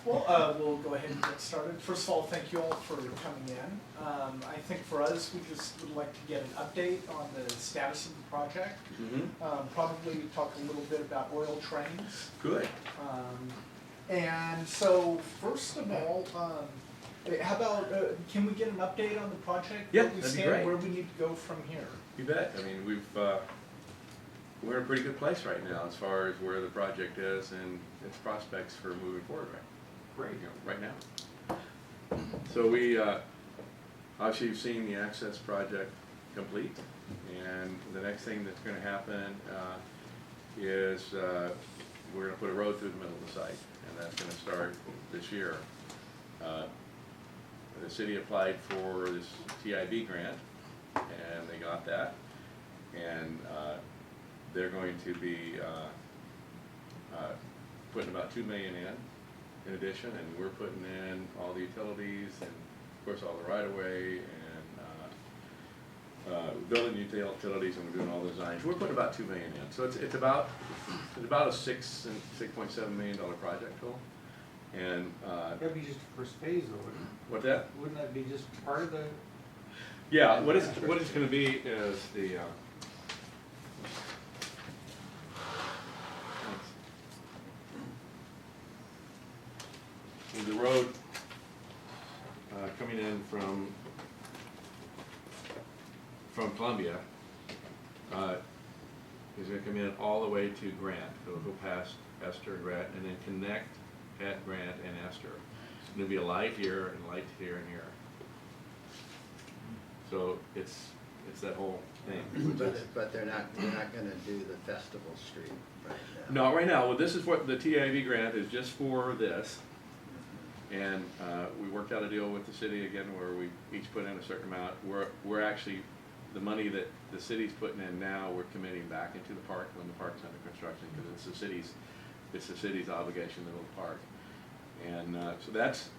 Well, we'll go ahead and get started. First of all, thank you all for coming in. I think for us, we just would like to get an update on the status of the project. Probably talk a little bit about oil trains. Good. And so, first of all, how about, can we get an update on the project? Yeah, where we that'd be stand, great. where we need to go from here? You bet. I mean, we're in a pretty good place right now as far as where the project is and its prospects for moving forward right now. So we, obviously you've seen the access project complete, and the next thing that's going to happen is we're going to put a road through the middle of the site, and that's going to start this year. The city applied for this TIB grant, and they got that, and they're going to be putting about $2 million in addition, and we're putting in all the utilities and of course all the right-of-way and building utilities, and we're doing all the designs. We're putting about $2 million in, so it's about a $6.7 million project total. And That'd be just the first phase, though, wouldn't it? what that? Wouldn't that be just part of the? Yeah, what it's going to be is the the road coming in from Columbia is going to come in all the way to Grant. It'll go past Esther, Grant, and then connect at Grant and Esther. There'll be a light here and light here and here. So it's that whole thing. But they're not going to do the festival street right now. No, right now. Well, this is what the TIV grant is just for this, and we worked out a deal with the city again where we each put in a certain amount. We're actually the money that the city's putting in now, we're committing back into the park when the park's under construction, because it's the city's obligation to build the park. And so that's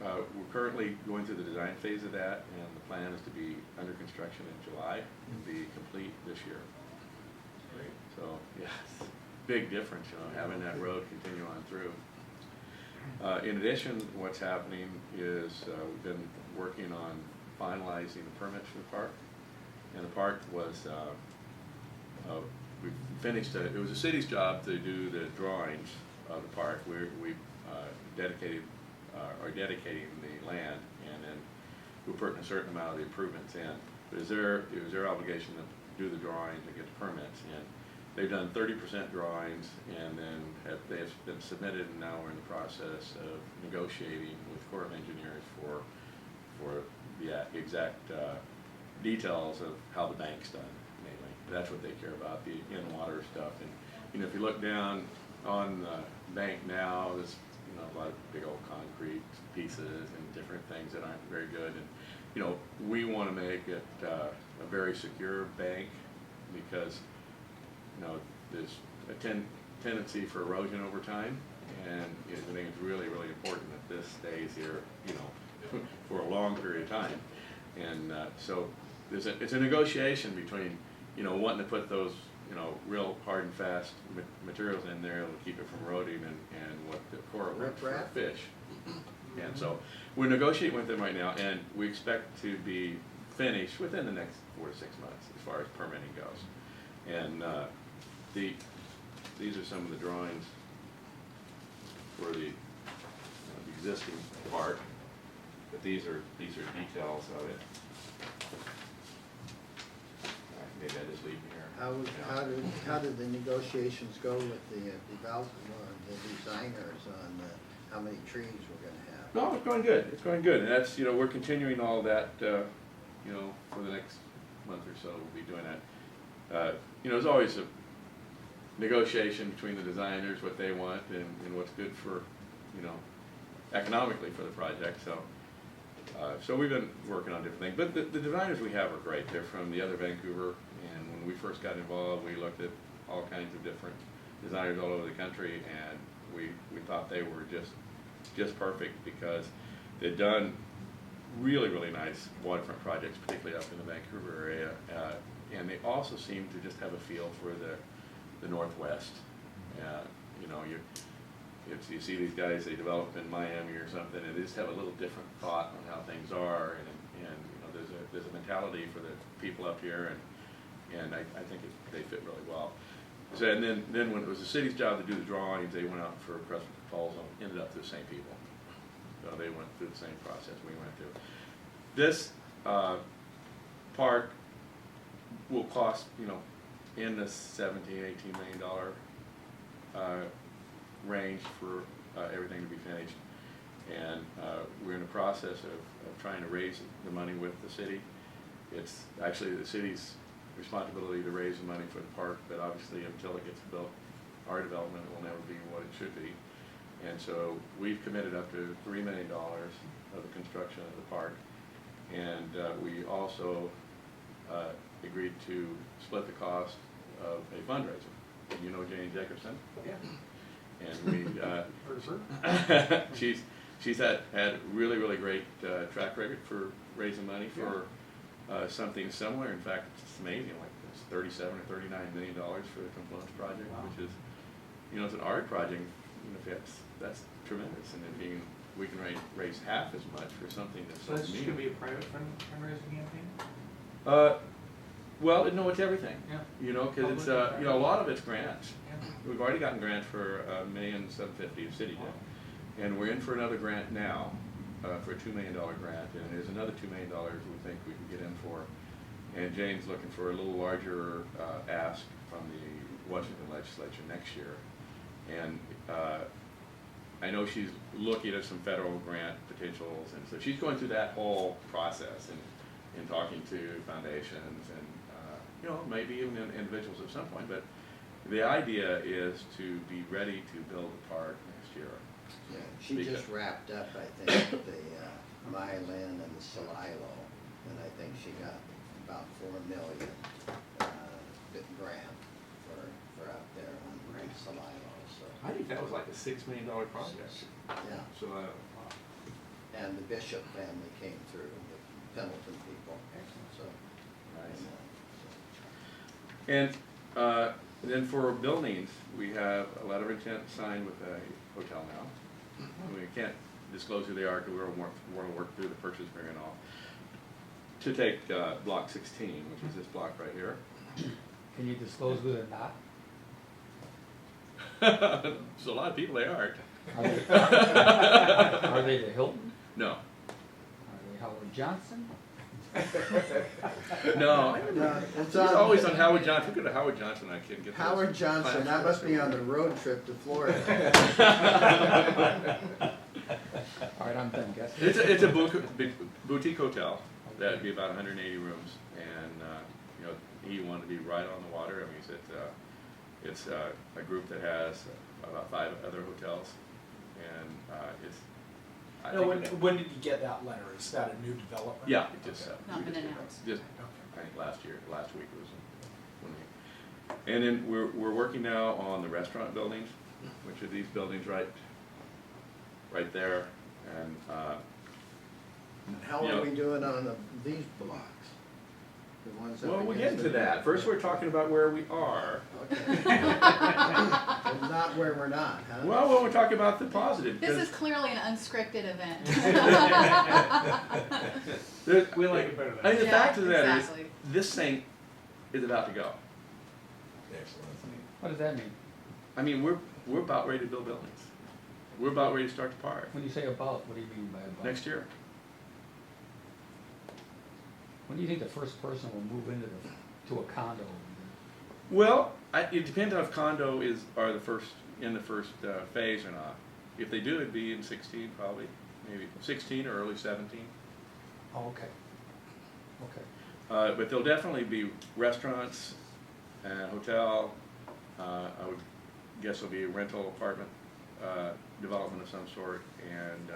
we're currently going through the design phase of that, and the plan is to be under construction in July and be complete this year. Great. So yeah, it's a big difference, having that road continue on through. In addition, what's happening is we've been working on finalizing the permits for the park, and the park was we finished it. It was the city's job to do the drawings of the park. We are dedicating the land, and then we're putting a certain amount of the improvements in. But it was their obligation to do the drawings and get the permits, and they've done 30% drawings, and then they have been submitted, and now we're in the process of negotiating with the Corps of Engineers for the exact details of how the bank's done, mainly. That's what they care about, the in-water stuff. And if you look down on the bank now, there's a lot of big old concrete pieces and different things that aren't very good. And we want to make it a very secure bank, because there's a tendency for erosion over time, and I think it's really, really important that this stays here, for a long period of time. And so it's a negotiation between, wanting to put those, real hard and fast materials in there to keep it from eroding, and what the Corps wants for fish. And so we're negotiating with them right now, and we expect to be finished within the next 4 to 6 months as far as permitting goes. And these are some of the drawings for the existing park, but these are details of it. Maybe I just leave them here. How did the negotiations go with the designers on how many trees we're going to have? No, it's going good. It's going good, and that's we're continuing all that for the next month or so. We'll be doing that. There's always a negotiation between the designers, what they want, and what's good for economically for the project. So we've been working on different things, but the designers we have are great. They're from the other Vancouver, and when we first got involved, we looked at all kinds of different designers all over the country, and we thought they were just perfect, because they've done really, really nice waterfront projects, particularly up in the Vancouver area, and they also seem to just have a feel for the Northwest. it's, you see these guys, they develop in Miami or something, and they just have a little different thought on how things are, and you know, there's a mentality for the people up here, and I think they fit really well. So, and then when it was the city's job to do the drawings, they went out for a press proposal, ended up through the same people. So they went through the same process we went through. This park will cost, you know, in the $17, $18 million range for everything to be finished. And we're in the process of trying to raise the money with the city. It's actually the city's responsibility to raise the money for the park, but obviously until it gets built, our development will never be what it should be. And so we've committed up to $3 million of the construction of the park. And we also agreed to split the cost of a fundraiser. You know Jane Jacobson? Yeah. And we, she's had really great track record for raising money for something similar. In fact, it's amazing, like it's $37 or $39 million for the Confluence project, which is, you know, it's an art project. You know, that's tremendous, and if we can raise half as much for something that's So so this is neat. gonna be a private fundraising campaign? Well, no, it's everything. Yeah. You know, because it's Public and you know, a lot of it's grants. Yeah. We've already gotten grants for $1,750,000, the city did, and we're in for another grant now for a $2 million grant, and there's another $2 million we think we can get in for. And Jane's looking for a little larger ask from the Washington legislature next year. And I know she's looking at some federal grant potentials, and so she's going through that whole process and talking to foundations and you know, maybe even individuals at some point. But the idea is to be ready to build the park next year. Yeah, she just wrapped up, I think, the Mylan and the Salilo, and I think she got about $4 million grant for out there on Salilo, so. I think that was like a $6 million project. Yeah, So and the Bishop family came through, the Pendleton people, so. and then for buildings, we have a letter of intent signed with a hotel now. We can't disclose who they are because we're going to work through the purchase agreement all. To take block 16, which is this block right here. Can you disclose who they're not? There's a lot of people they aren't. Are they the Hilton? No. Are they Howard Johnson? No. No, it's He's on- always on Howard Johnson. Look at Howard Johnson. I can't get Howard those Johnson, plans. that must be on the road trip to Florida. All right, I'm done, guess. It's a boutique hotel. That'd be about 180 rooms, and you know, he wanted to be right on the water. I mean, it's a group that has about 5 other hotels, and it's. I No, think when did you get that letter? Is that a new development? yeah, it just Okay. Not been announced. Just Okay. I think last week was when we. And then we're working now on the restaurant buildings, which are these buildings right there, and. How Yeah. are we doing on these blocks? The ones that Well, we'll begins get into with- that. First, we're talking about where we are. Okay. Well, not where we're not, huh? Well, when we're talking about the positive. This because is clearly an unscripted event. We like it better I than mean, the Yeah, fact of the matter is, exactly. this thing is about to go. What does that mean? I mean, we're about ready to build buildings. We're about ready to start the park When you say about, what do you mean by about? next year. When do you think the first person will move to a condo? Well, it depends on if condo are in the first phase or not. If they do, it'd be in 16 probably, maybe 16 or early 17. Oh, okay. Okay. But there'll definitely be restaurants, hotel. I would guess there'll be a rental apartment development of some sort, and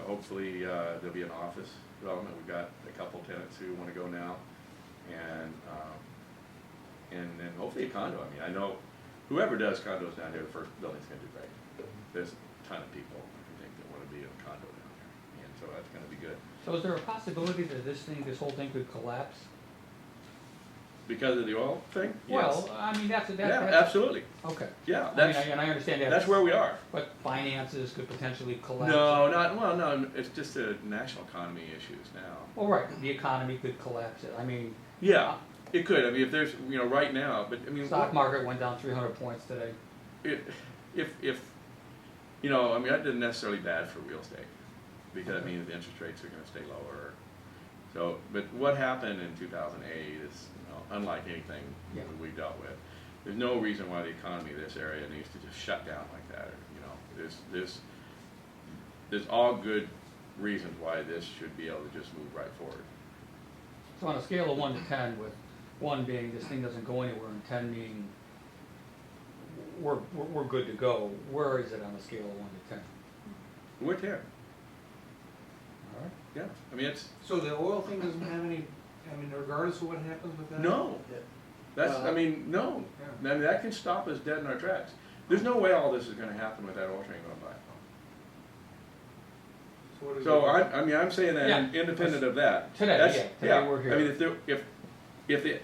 hopefully there'll be an office development. We've got a couple tenants who want to go now, and then hopefully a condo. I mean, I know whoever does condos down here, the first building's going to do great. There's a ton of people I think that want to be in a condo down here, and so that's going to be good. So is there a possibility that this whole thing could collapse? Because of the oil thing? Yes. Well, I mean, that's, Yeah, that's, absolutely. okay. Yeah, I mean, that's, and I understand that. that's where we are. But finances could potentially collapse. No, not, well, no, it's just a national economy issues now. Well, right, the economy could collapse it. I mean, Yeah, it could. I mean, if there's, right now, but I mean. stock market went down 300 points today. If, I mean, that isn't necessarily bad for real estate, because it means the interest rates are gonna stay lower. So, but what happened in 2008 is, unlike anything Yeah. that we've dealt with. There's no reason why the economy of this area needs to just shut down like that, there's all good reasons why this should be able to just move right forward. So on a scale of 1 to 10, with 1 being this thing doesn't go anywhere and 10 being we're good to go, where is it on a scale of 1 to 10? We're 10, All right. yeah, I mean, it's, So the oil thing doesn't have any, I mean, regardless of what happens with that? no, that's, I mean, no, I mean, that can stop us dead in our tracks. There's no way all this is gonna happen with that oil train going by. So what is So it? I'm saying that Yeah. independent of that. Today, That's- yeah, today we're here. I mean,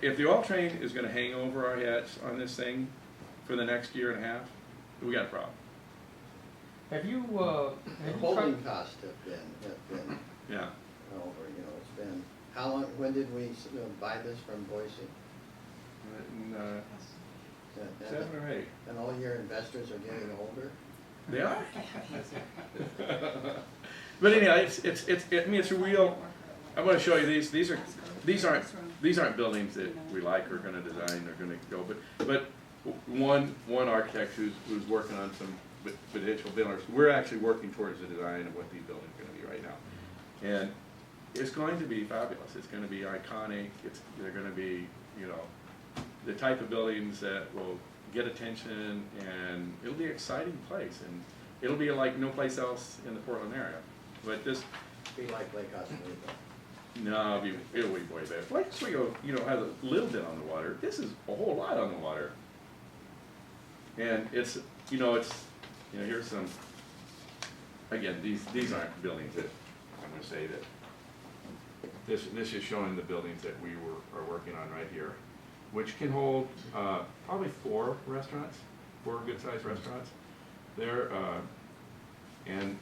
if the oil train is gonna hang over our heads on this thing for the next year and a half, we got a problem. Have you, The have you holding tried, costs have been Yeah. over, it's been, how long, when did we buy this from Boise? And, And- 7 or 8. And all your investors are getting older? They are. But anyhow, I mean, it's a real. I'm going to show you these aren't buildings that we like or going to design or going to go, but one architect who's working on some potential buildings. We're actually working towards the design of what these buildings are going to be right now, and it's going to be fabulous. It's going to be iconic. They're going to be, the type of buildings that will get attention, and it'll be an exciting place, and it'll be like no place else in the Portland area. But this, Be like Lake Oswego. no, it'll be way better. Lake Oswego, has a little bit on the water. This is a whole lot on the water, and it's, here's some. Again, these aren't buildings that I'm going to say that. This is showing the buildings that we are working on right here, which can hold probably 4 restaurants, 4 good-sized restaurants. There, and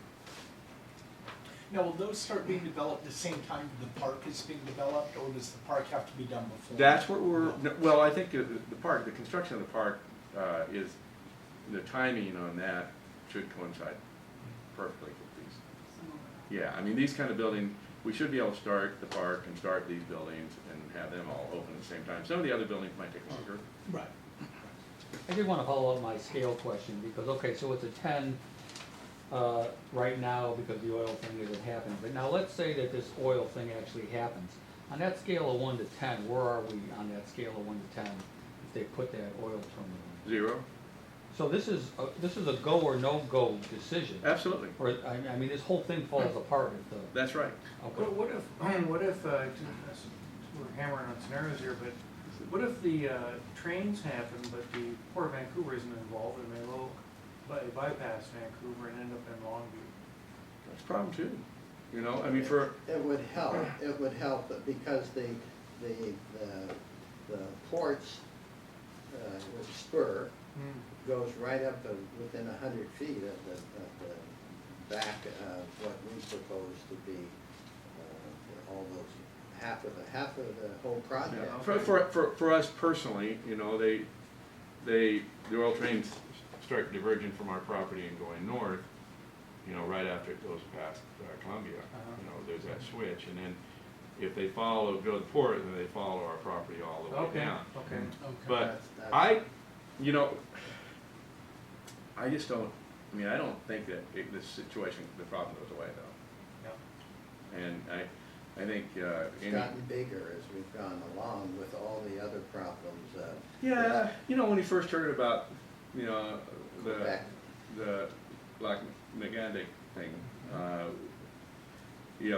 Now, will those start being developed the same time the park is being developed, or does the park have to be done before? that's what well, I think the construction of the park is, the timing on that should coincide perfectly with these. Yeah, I mean, these kind of buildings, we should be able to start the park and start these buildings and have them all open at the same time. Some of the other buildings might take longer. Right. I did want to follow up my scale question, because, okay, so it's a 10 right now because the oil thing isn't happening. But now let's say that this oil thing actually happens. On that scale of 1 to 10, where are we on that scale of 1 to 10 if they put that oil terminal in? 0. So this is a go or no go decision. Absolutely. Or, I mean, this whole thing falls apart if the, That's right. okay. What if, we're hammering on scenarios here, but what if the trains happen, but the Port of Vancouver isn't involved, and they will bypass Vancouver and end up in Longview? That's a problem too. I mean, It would help, but because the port's spur goes right up to within 100 feet of the back of what we propose to be all those half of the whole project. for us personally, the oil trains start diverging from our property and going north, right after it goes past Columbia. There's that switch, and then if they go to the port, then they follow our property all the way down. Okay. But That's- I just don't, I don't think that this situation, the problem goes away though. Yeah. And I think, It's gotten bigger as we've gone along with all the other problems. yeah, when you first heard about, Quebec. the Black Megantic thing, it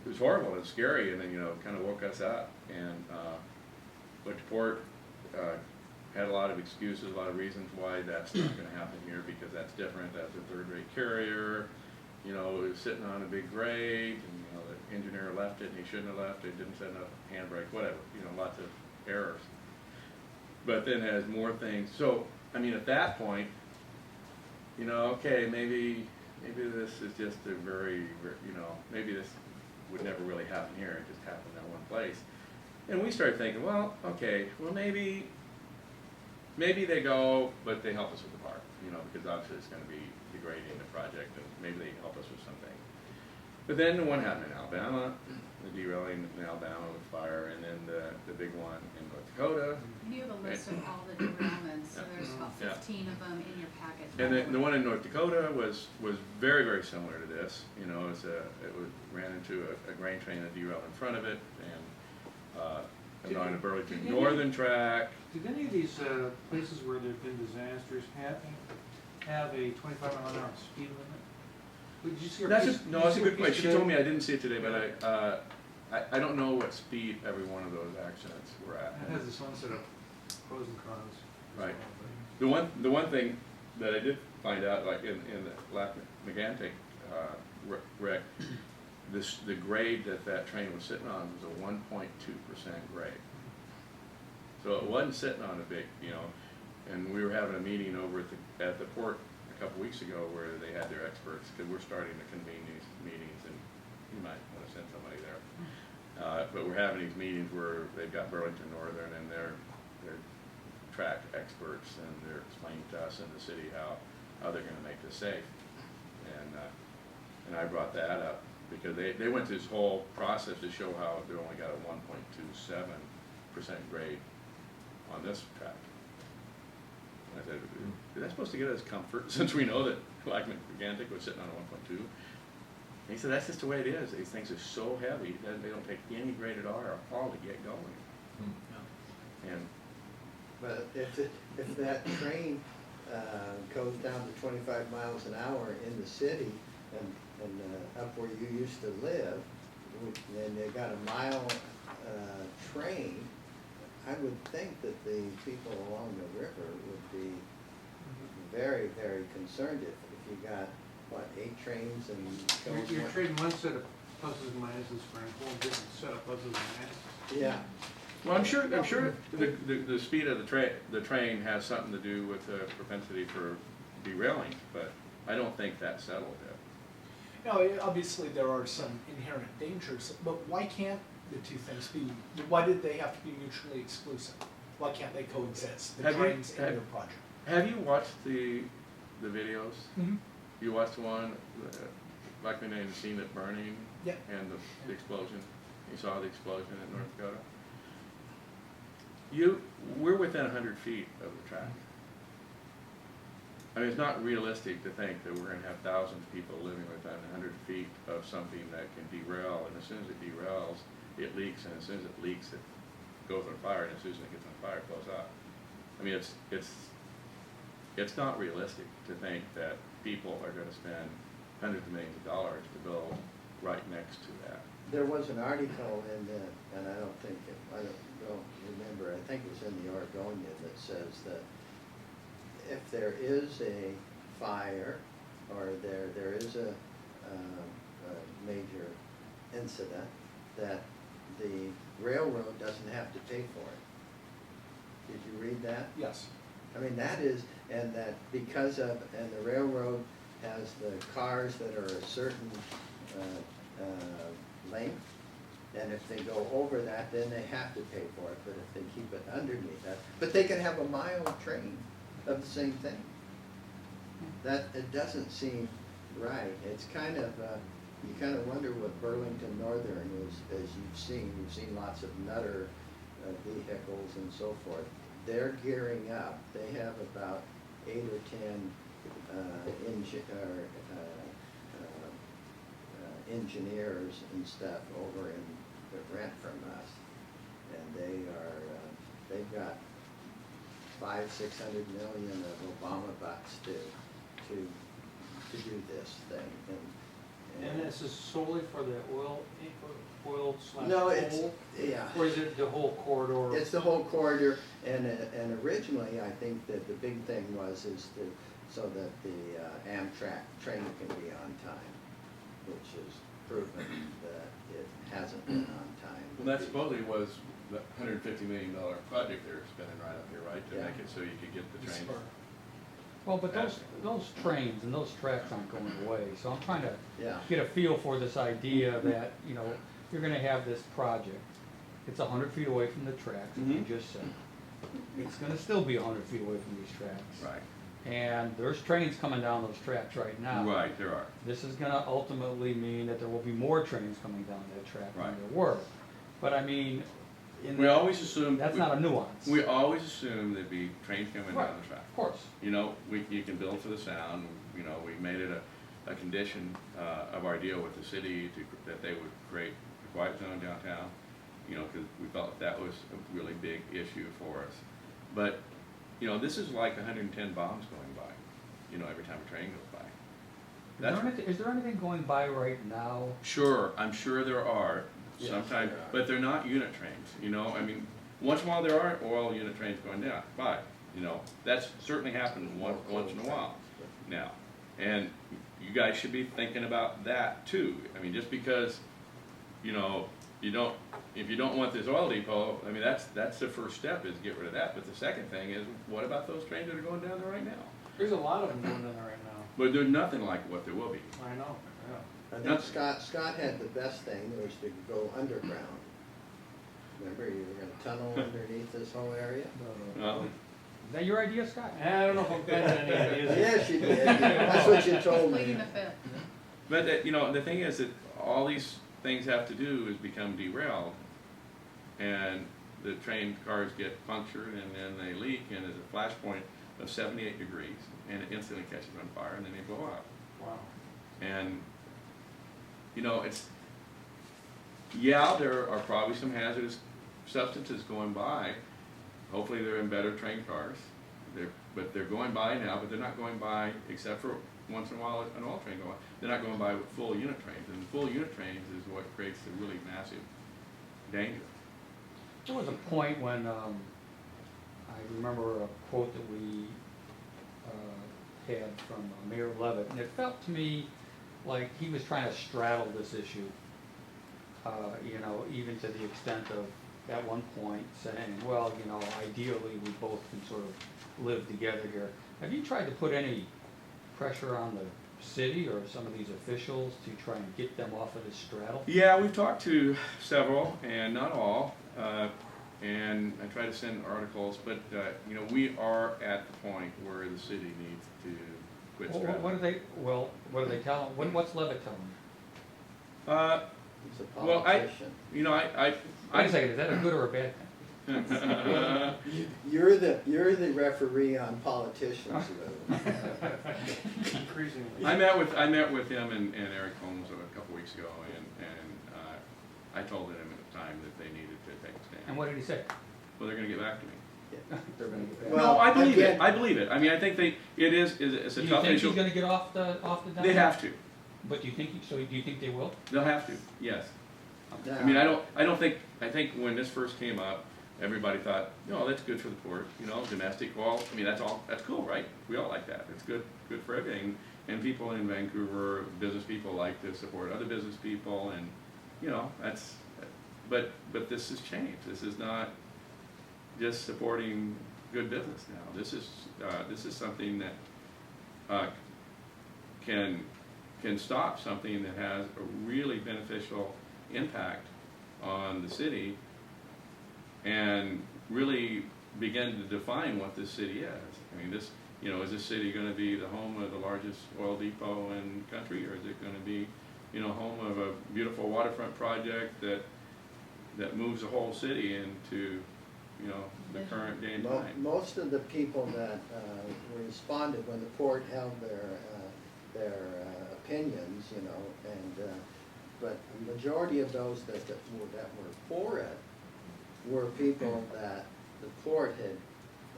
was horrible and scary, and then, kind of woke us up, and, but the port, had a lot of excuses, a lot of reasons why that's not gonna happen here, because that's different, that's a third-rate carrier, it was sitting on a big grade, and, the engineer left it, and he shouldn't have left it, didn't set enough handbrake, whatever, lots of errors. But then has more things, so, I mean, at that point, you know, okay, maybe this is just a very, you know, maybe this would never really happen here, it just happened in one place. And we started thinking, well, okay, well maybe they go, but they help us with the park, you know, because obviously it's gonna be degrading the project, and maybe they can help us with something. But then the one happened in Alabama, the derailing in Alabama with fire, and then the big one in North Dakota. And you have a list of all the derailments, so there's about Yeah. 15 of them in your packet. And the one in North Dakota was very, very similar to this. You know, ran into a grain train that derailed in front of it, and on a Burlington Northern track. Did any of these places where there've been disasters have a 25-mile-an-hour speed limit? Did you see? That's a good question. She told me, I didn't see it today, but I don't know what speed every one of those accidents were at. It has this one set of pros and cons. Right. The one thing that I did find out, like in the Lac Megantic wreck, the grade that train was sitting on was a 1.2% grade. So it wasn't sitting on a big, you know, and we were having a meeting over at the port a couple weeks ago where they had their experts, because we're starting to convene these meetings, and you might want to send somebody there. But we're having these meetings where they've got Burlington Northern and their track experts, and they're explaining to us in the city how they're going to make this safe. And I brought that up because they went through this whole process to show how they only got a 1.27% grade on this track. And I said, is that supposed to get us comfort, since we know that Lac Megantic was sitting on a 1.2? And he said, that's just the way it is. These things are so heavy that they don't take any graded R at all to get going. And But if that train goes down to 25 miles an hour in the city and up where you used to live, and they got a mile train, I would think that the people along the river would be very, very concerned if you got, what, 8 trains and... You're trading one set of pluses and minuses for a whole different set of pluses and minuses. Yeah. well, I'm sure the speed of the train has something to do with the propensity for derailing, but I don't think that's settled yet. Now, obviously, there are some inherent dangers, but why can't the two things be, why did they have to be mutually exclusive? Why can't they coexist, the trains and your project? Have you watched the videos? Mm-hmm. You watched the one, like when they had seen it burning? Yeah. And the explosion? You saw the explosion in North Dakota? We're within 100 feet of the track. I mean, it's not realistic to think that we're gonna have thousands of people living within 100 feet of something that can derail, and as soon as it derails, it leaks, and as soon as it leaks, it goes on fire, and as soon as it gets on fire, it blows up. I mean, it's not realistic to think that people are gonna spend hundreds of millions of dollars to build right next to that. There was an article in the, and I don't remember, I think it was in the Oregonian, that says that if there is a fire or there is a major incident, that the railroad doesn't have to pay for it. Did you read that? Yes. I mean, that is, and that because of, and the railroad has the cars that are a certain length, and if they go over that, then they have to pay for it, but if they keep it underneath that, but they can have a mile train of the same thing. That, it doesn't seem right. It's kind of, you kind of wonder what Burlington Northern is, as you've seen lots of Nutter vehicles and so forth. They're gearing up. They have about 8 or 10 engineers and stuff over in the rent from us, and they've got $500–600 million of Obama bucks to do this thing. And this is solely for the oil / No, coal? it's, yeah. Or is it the whole corridor? It's the whole corridor, and originally, I think that the big thing is so that the Amtrak train can be on time, which is improvement that it hasn't been on time. Well, that supposedly was the $150 million project they're spending right up here, right, to Yeah. make it so you could get the trains. Well, but those trains and those tracks aren't going away, so I'm trying to Yeah. get a feel for this idea that, you're gonna have this project. It's 100 feet away from the tracks, as you Mhm. just said. It's gonna still be 100 feet away from these tracks. Right, And there's trains coming down those tracks right now. right, there are. This is gonna ultimately mean that there will be more trains coming down that track than Right. there were. But I mean, We always assumed. that's not a nuance. We always assumed there'd be trains coming Right, down the track. Of course. You can build for the sound, we made it a condition, of our deal with the city that they would create a quiet zone downtown, cause we felt that was a really big issue for us. But, this is like 110 bombs going by, every time a train goes by. Is there anything going by right now? Sure, I'm sure there are, Yes, sometimes, there are. but they're not unit trains, once in a while there are oil unit trains going down by, that's certainly happened once in a while now. And you guys should be thinking about that too. Just because, if you don't want this oil depot, that's the first step, is get rid of that. But the second thing is, what about those trains that are going down there right now? There's a lot of them going in there right now. But they're nothing like what there will be. I know, I think Scott had the best thing, was to go underground. Remember, you were gonna tunnel underneath this whole area? No? Is that your idea, Scott? I don't know if I've got any ideas. Yes, you did, that's what you told me. Pleading the fifth. But the thing is that all these things have to do is become derailed, and the train cars get punctured, and then they leak, and there's a flash point of 78 degrees, and it instantly catches on fire, and then they blow up. Wow. And there are probably some hazardous substances going by. Hopefully they're in better train cars. But they're going by now, but they're not going by, except for once in a while an oil train going by. They're not going by with full unit trains, and full unit trains is what creates the really massive danger. There was a point when, I remember a quote that we had from Mayor Levitt, and it felt to me like he was trying to straddle this issue, even to the extent of, at one point, saying, well, ideally we both can sort of live together here. Have you tried to put any pressure on the city or some of these officials to try and get them off of this straddle? Yeah, we've talked to several, and not all, and I try to send articles, but we are at the point where the city needs to quit straddling. What do they tell them? What's Levitt telling them? He's a Well, politician. Wait a second, is that a good or a bad thing? You're the referee on politicians, Lou. Increasingly. I met with him and Eric Holmes a couple weeks ago, and I told them at the time that they needed to take a stand. And what did he say? Well, they're going to get back to me. They're gonna get back. Well, No, I believe again- it. I believe it. I think it's a Do you tough think issue. he's gonna get off the down? They have to. But do you think they will? They'll have to. Yes. Yeah. I think when this first came up, everybody thought, no, that's good for the port, domestic, well, that's cool, right? We all like that, it's good for everything. And people in Vancouver, business people like to support other business people, and, but this has changed. This is not just supporting good business now. This is something that, can stop something that has a really beneficial impact on the city, and really begin to define what this city is. Is this city going to be the home of the largest oil depot in the country, or is it going to be, home of a beautiful waterfront project that moves the whole city into, the current day and time? Most of the people that responded when the port held their opinions, but the majority of those that were for it were people that the port had,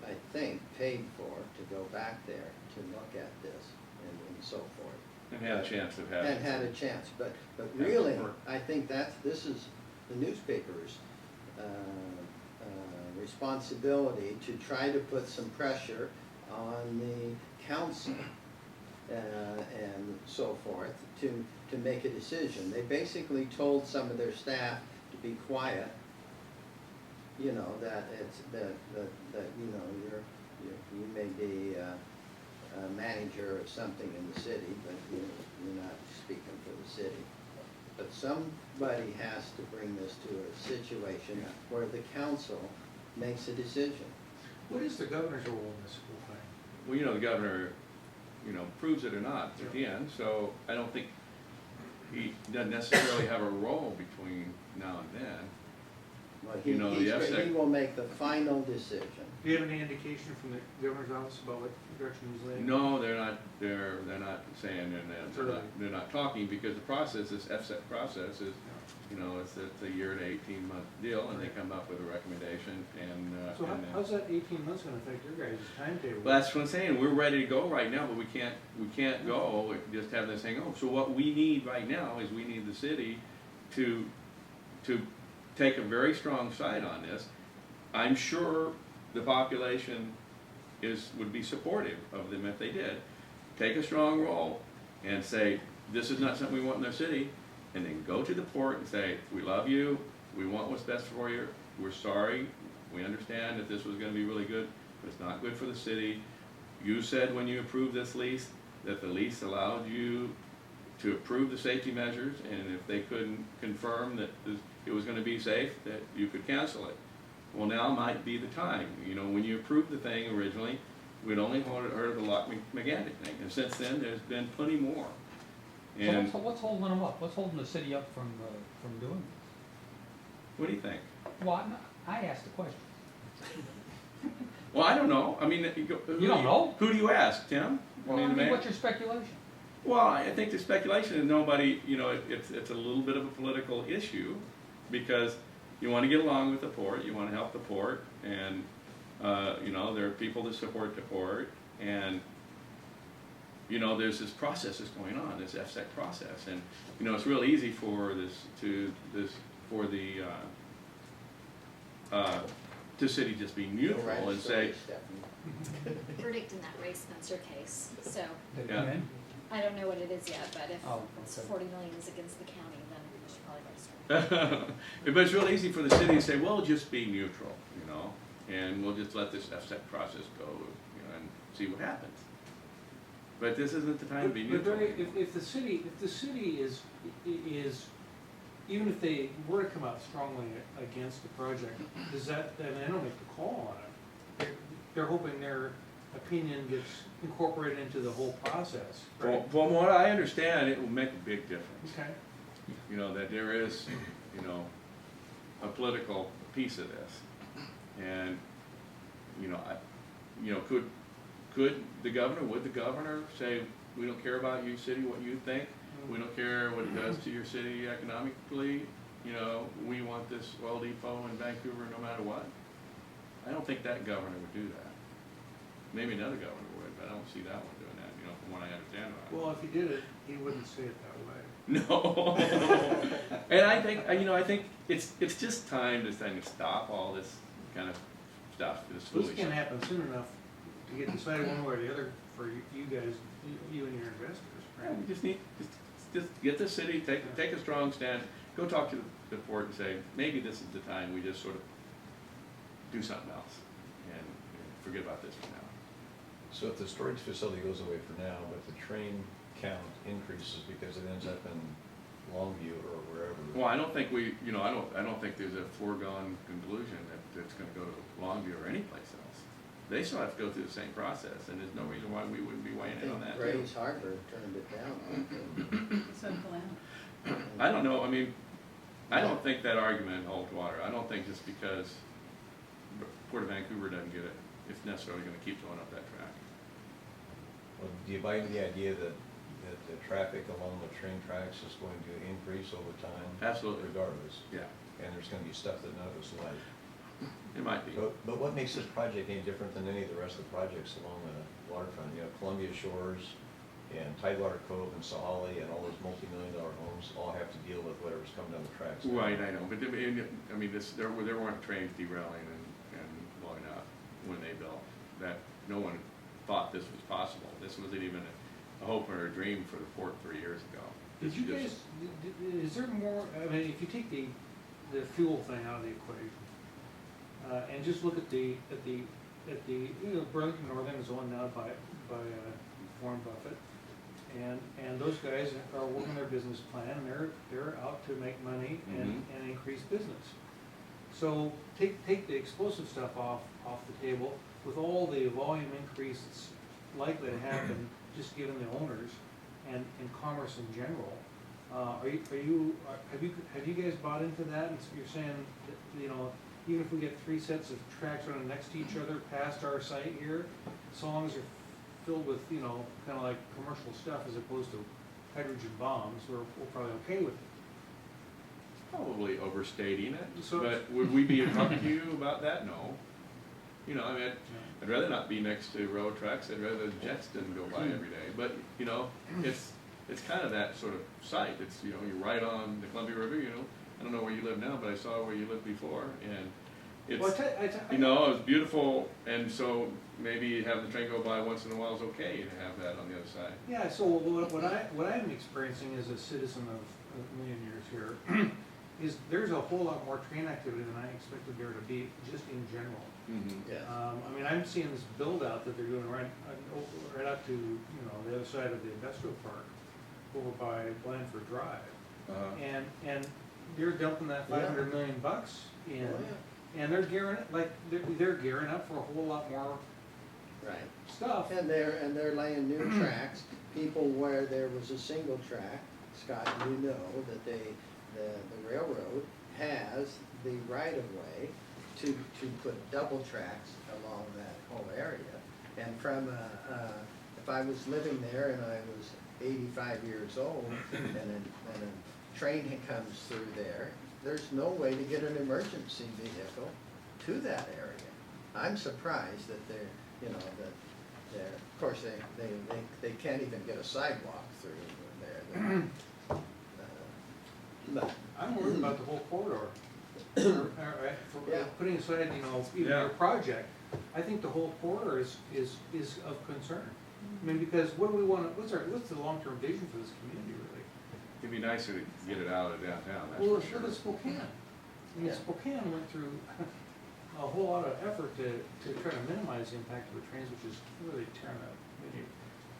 I think, paid for to go back there to look at this and so forth. And had a chance of having. And had a chance, but really, I think this is the newspaper's responsibility to try to put some pressure on the council and so forth to make a decision. They basically told some of their staff to be quiet, you know, that it's, that you know, you may be a manager of something in the city, but you're not speaking for the city. But somebody has to bring this to a situation where the council makes a decision. What is the governor's role in this whole thing? Well, you know, the governor, you know, proves it or not at the end, so I don't think he doesn't necessarily have a role between now and then. Well, You know, the FSEC he will make the final decision. Do you have any indication from the governor's office about what direction he's leading? No, they're not saying, they're not talking, because the process, this FSEC process is, you know, it's a year to 18-month deal, and they come up with a recommendation, and. So and then- how's that 18 months gonna affect your guys' timetable? Well, that's what I'm saying, we're ready to go right now, but we can't go, just have this thing go. So what we need right now is we need the city to take a very strong side on this. I'm sure the population would be supportive of them if they did. Take a strong role and say, this is not something we want in our city, and then go to the port and say, we love you, we want what's best for you, we're sorry, we understand that this was gonna be really good, but it's not good for the city. You said when you approved this lease, that the lease allowed you to approve the safety measures, and if they couldn't confirm that it was gonna be safe, that you could cancel it. Well, now might be the time. You know, when you approved the thing originally, we'd only heard of the Lock McGantic thing, and since then, there's been plenty more. And So what's holding them up? What's holding the city up from doing this? what do you think? Well, I asked the question. Well, I don't know. I mean, You don't know? Who do you ask, Tim? Well, the mayor? what's your speculation? Well, I think the speculation is nobody, you know, it's a little bit of a political issue, because you want to get along with the port, you want to help the port, and, you know, there are people that support the port, and, you know, there's this process that's going on, this FSEC process, and, you know, it's real easy for the city just be neutral and say, Verdict in that Ray Spencer case, so Did it Yeah. come in? I don't know what it is yet, but if Oh, it's okay. 40 million is against the county, then we should probably register. but it's real easy for the city to say, well, just be neutral, you know, and we'll just let this FSEC process go, you know, and see what happens. But this isn't the time to be But neutral. Barry, if the city is, even if they were to come out strongly against the project, does that, I mean, they don't make the call on it. They're hoping their opinion gets incorporated into the whole process, Well, right? from what I understand, it will make a big difference. Okay. You know, that there is, you know, a political piece of this. And, you know, would the governor say, we don't care about you, city, what you think? We don't care what it does to your city economically, you know, we want this oil depot in Vancouver no matter what? I don't think that governor would do that. Maybe another governor would, but I don't see that one doing that, you know, from what I understand about it. Well, if he did it, he wouldn't say it that way. No. And I think, you know, I think it's just time to stop all this kind of stuff, this This foolishness. can't happen soon enough to get decided one way or the other for you guys, you and your investors, Yeah, right? we just need, just get the city, take a strong stand, go talk to the port and say, maybe this is the time we just sort of do something else and forget about this for now. So if the storage facility goes away for now, but the train count increases because it ends up in Longview or wherever. Well, I don't think I don't think there's a foregone conclusion that it's gonna go to Longview or anyplace else. They still have to go through the same process, and there's no reason why we wouldn't be weighing in on that too. Grays Harbor turned it down. So Glenn, I don't know, I mean, I don't think that argument holds water. I don't think just because Port of Vancouver doesn't get it, it's necessarily gonna keep going up that track. Well, do you buy into the idea that the traffic along the train tracks is going to increase over time? Absolutely. Regardless, Yeah, and there's gonna be stuff that none of us like. it might be. But what makes this project any different than any of the rest of the projects along the waterfront? You know, Columbia Shores and Tidewater Cove and Saali and all those multi-million-dollar homes all have to deal with whatever's coming down the tracks. Right, I know, but I mean, there weren't trains derailing and blowing up when they built. That, no one thought this was possible. This wasn't even a hope or a dream for the port 3 years ago. Did It's you just- guys, is there more, I mean, if you take the fuel thing out of the equation, and just look at the, Burlington Northern is owned now by Warren Buffett, and those guys are working their business plan, and they're out to make money and increase business. So take the explosive stuff off the table, with all the volume increase that's likely to happen, just given the owners and commerce in general. Have you guys bought into that? And so you're saying that, even if we get 3 sets of tracks running next to each other past our site here, as long as they're filled with, kind of like commercial stuff as opposed to hydrogen bombs, we're probably okay with it. Probably overstating it, So- but would we be talking to you about that? No. I mean, I'd rather not be next to railroad tracks, I'd rather the jets didn't go by every day, but, it's kind of that sort of site, it's, you're right on the Columbia River, I don't know where you live now, but I saw where you lived before, and Well, it's, it was beautiful, and so maybe having the train go by once in a while is okay to have that on the other side. Yeah, so what I'm experiencing as a citizen of a million years here is there's a whole lot more train activity than I expected there to be, just in general. Yes. I mean, I'm seeing this build out that they're doing right up to, the other side of the industrial park, over by Blandford Drive. And they're dumping that $500 million in, Oh, yeah. and they're gearing up for a whole lot more Right. stuff. And they're laying new tracks, people where there was a single track, Scott, that the railroad has the right of way to put double tracks along that whole area. And from, if I was living there and I was 85 years old and a train comes through there, there's no way to get an emergency vehicle to that area. I'm surprised that of course, they can't even get a sidewalk through there. But I'm worried about the whole corridor. Yeah. Putting aside, even your project, I think the whole corridor is of concern. I mean, because what do we want, what's the long-term vision for this community, really? It'd be nicer to get it out of downtown, that's Well, for sure. look at Spokane. I mean, Yeah. Spokane went through a whole lot of effort to try to minimize the impact of the trains, which is really tearing up many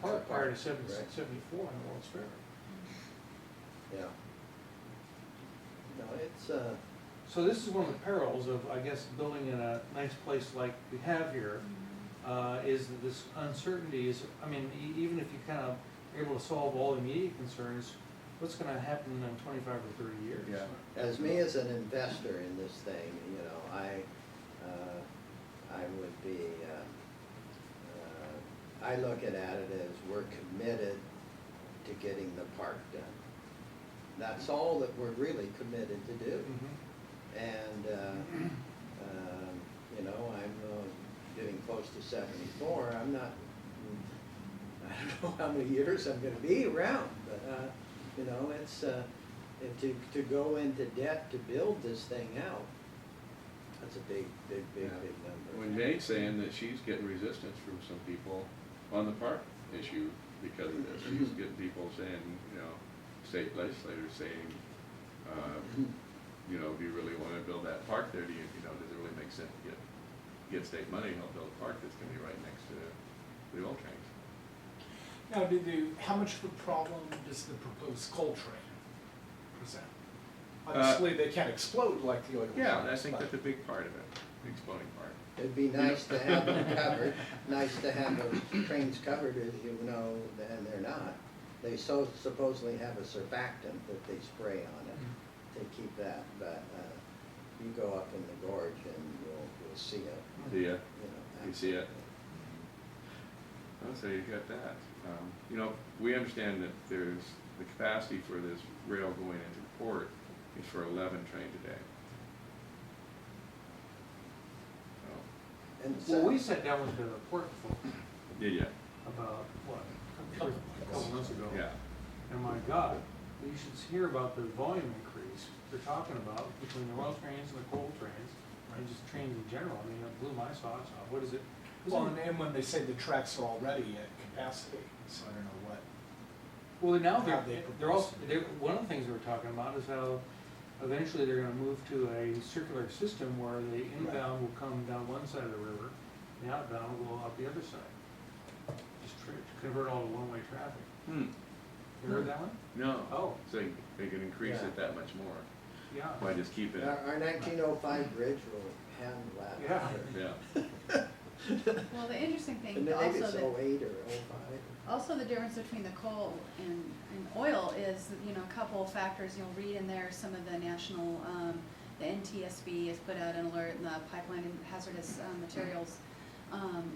apart prior to 74 in the World's Fair. yeah. No, it's So this is one of the perils of, I guess, building in a nice place like we have here, is that this uncertainty is, I mean, even if you kind of are able to solve all the immediate concerns, what's gonna happen in 25 or 30 years? Yeah. as me as an investor in this thing, I would be, I look at it as we're committed to getting the park done. That's all that we're really committed to do. Mhm. And, I'm getting close to 74. I'm not, I don't know how many years I'm gonna be around, but, it's, to go into debt to build this thing out, that's a big number. When Jane's saying that she's getting resistance from some people on the park issue because of this, she's getting people saying, state legislators saying, if you really wanna build that park there, does it really make sense to get state money to help build a park that's gonna be right next to the oil trains? Now, how much of a problem does the proposed coal train present? Obviously, they can't explode like the oil trains. Yeah, I think but- that's a big part of it, the exploding part. It'd be nice to have them covered, nice to have those trains covered, as and they're not. They supposedly have a surfactant that they spray on it to keep that, but, you go up in the gorge and you'll see it, See ya? you You see it? Oh, so you got that. We understand that there's the capacity for this rail going into the port is for 11 trains a day. So, And Well, we sat down with the port folk yeah, about, a couple months ago. yeah. And my God, you should hear about the volume increase they're talking about between the rail trains and the coal trains, and just trains in general. I mean, it blew my socks off. What is it? Well, and when they say the tracks are already at capacity, so I don't know what Well, now how they they're propose also, to do it. one of the things we're talking about is how eventually they're gonna move to a circular system where the inbound will come down one side of the river, the outbound will go out the other side. Just to convert all to one-way traffic. Hmm, You heard that one? no. Oh. So they can increase Yeah. it that much more Yeah. by just keeping it, Our 1905 bridge will handle that. Yeah. yeah. Well, the interesting thing And maybe also it's that, 08 or 05. also the difference between the coal and oil is, you know, a couple of factors, you'll read in there, some of the national, the NTSB has put out an alert, and the Pipeline and Hazardous Materials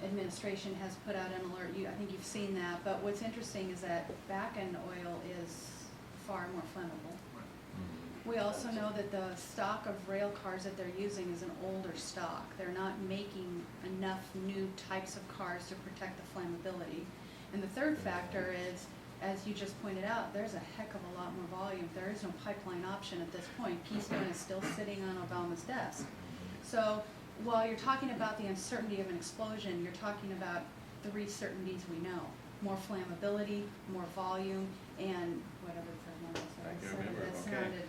Administration has put out an alert. I think you've seen that, but what's interesting is that back-end oil is far more flammable. We also know that the stock of rail cars that they're using is an older stock. They're not making enough new types of cars to protect the flammability. And the third factor is, as you just pointed out, there's a heck of a lot more volume. There is no pipeline option at this point. Keystone is still sitting on Obama's desk. So while you're talking about the uncertainty of an explosion, you're talking about three certainties we know. More flammability, more volume, and whatever the third one was. I can't remember, That okay. sounded,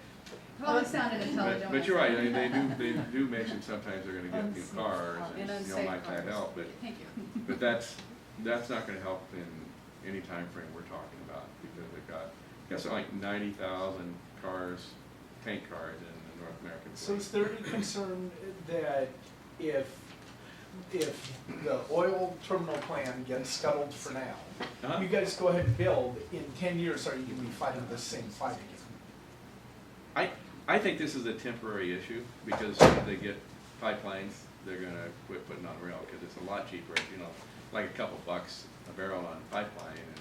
probably sounded intelligent. But you're right, I mean, they do mention sometimes they're gonna get new Unsafe. cars, And and, unsafe might that cars. help, but, Thank you. but that's not gonna help in any time frame we're talking about, because they've got, something like 90,000 cars, tank cars in the North American So fleet. is there any concern that if the oil terminal plan gets scuttled for now, Uh-huh. you guys go ahead and build, in 10 years, are you gonna be fighting the same fight again? I think this is a temporary issue, because if they get pipelines, they're gonna quit putting on rail, because it's a lot cheaper, you know, like a couple bucks a barrel on pipeline, and,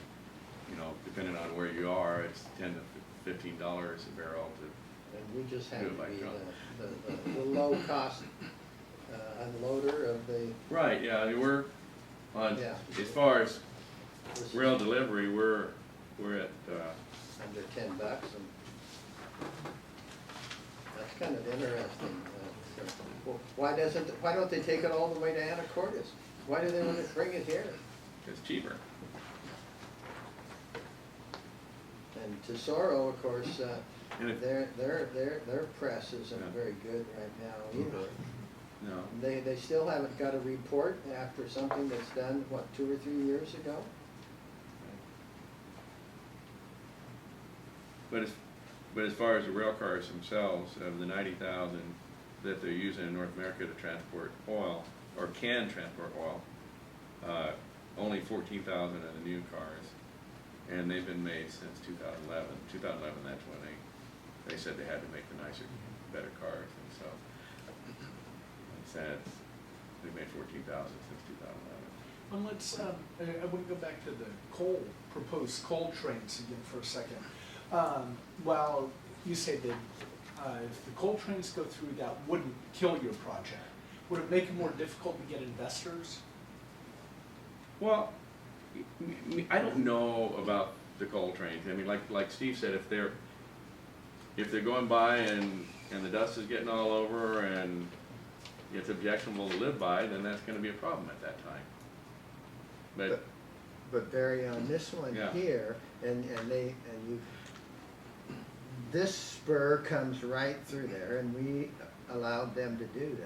you know, depending on where you are, it's $10 to $15 a barrel to, And we just Do happen it by to be truck. the low-cost unloader of the, right, yeah, I mean, we're on, Yeah. as far as this is rail delivery, we're at, under $10, and that's kind of interesting. Well, why don't they take it all the way to Anacortes? Why do they want to bring it here? it's cheaper. And Tesoro, of course, And if, their press isn't Yeah. very good right now either. no, They still haven't got a report after something that's done, what, 2 or 3 years ago? but as far as the rail cars themselves, of the 90,000 that they're using in North America to transport oil, or can transport oil, only 14,000 are the new cars, and they've been made since 2011. 2011, that's when they said they had to make the nicer, better cars, and so it's they've made 14,000 since 2011. Well, let's, I want to go back to the proposed coal trains again for a second. Well, you say that if the coal trains go through, that wouldn't kill your project. Would it make it more difficult to get investors? Well, I don't know about the coal trains. I mean, like Steve said, if they're going by and the dust is getting all over and it's objectionable to live by, then that's gonna be a problem at that time. But, Barry, on this one Yeah. here, this spur comes right through there, and we allowed them to do